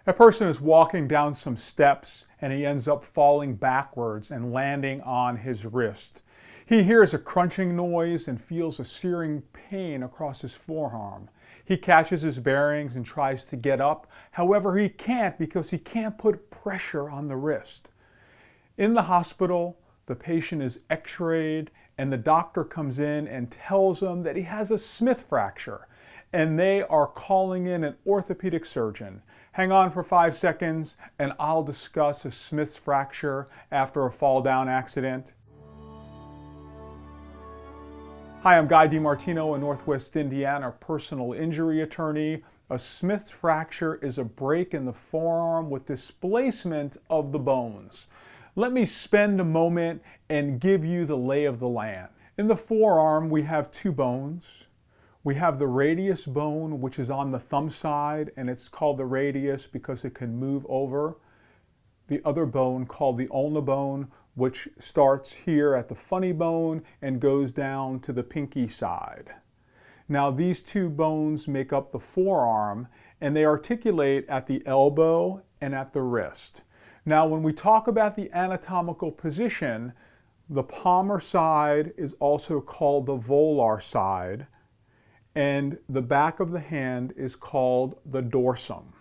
A person is walking down some steps and he ends up falling backwards and landing on his wrist. He hears a crunching noise and feels a searing pain across his forearm. He catches his bearings and tries to get up. However, he can't because he can't put pressure on the wrist. In the hospital, the patient is x-rayed and the doctor comes in and tells him that he has a Smith fracture, and they are calling in an orthopedic surgeon. Hang on for 5 seconds and I'll discuss a Smith fracture after a fall down accident. Hi, I'm Guy DiMartino, a Northwest Indiana personal injury attorney. A Smith fracture is a break in the forearm with displacement of the bones. Let me spend a moment and give you the lay of the land. In the forearm, we have two bones. We have the radius bone, which is on the thumb side, and it's called the radius because it can move over. The other bone, called the ulna bone, which starts here at the funny bone and goes down to the pinky side. Now, these two bones make up the forearm, and they articulate at the elbow and at the wrist. Now, when we talk about the anatomical position, the palmar side is also called the volar side, and the back of the hand is called the dorsum.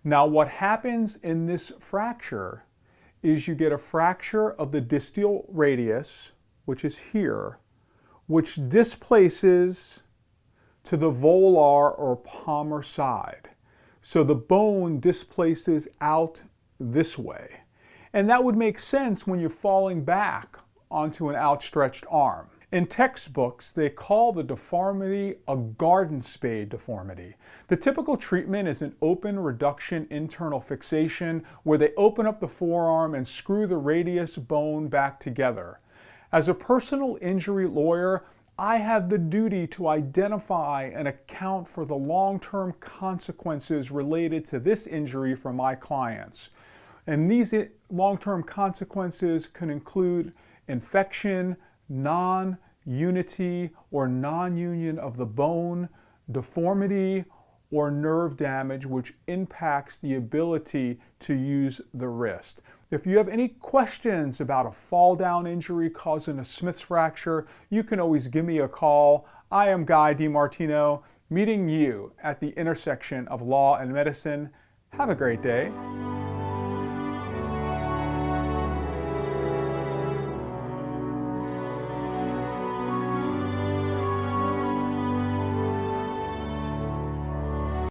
Now, what happens in this fracture is you get a fracture of the distal radius, which is here, which displaces to the volar or palmar side. So the bone displaces out this way. And that would make sense when you're falling back onto an outstretched arm. In textbooks, they call the deformity a garden spade deformity. The typical treatment is an open reduction internal fixation where they open up the forearm and screw the radius bone back together. As a personal injury lawyer, I have the duty to identify and account for the long-term consequences related to this injury for my clients. And these long-term consequences can include infection, non-unity or non-union of the bone, deformity, or nerve damage, which impacts the ability to use the wrist. If you have any questions about a fall down injury causing a Smith fracture, you can always give me a call. I am Guy DiMartino, meeting you at the intersection of law and medicine. Have a great day.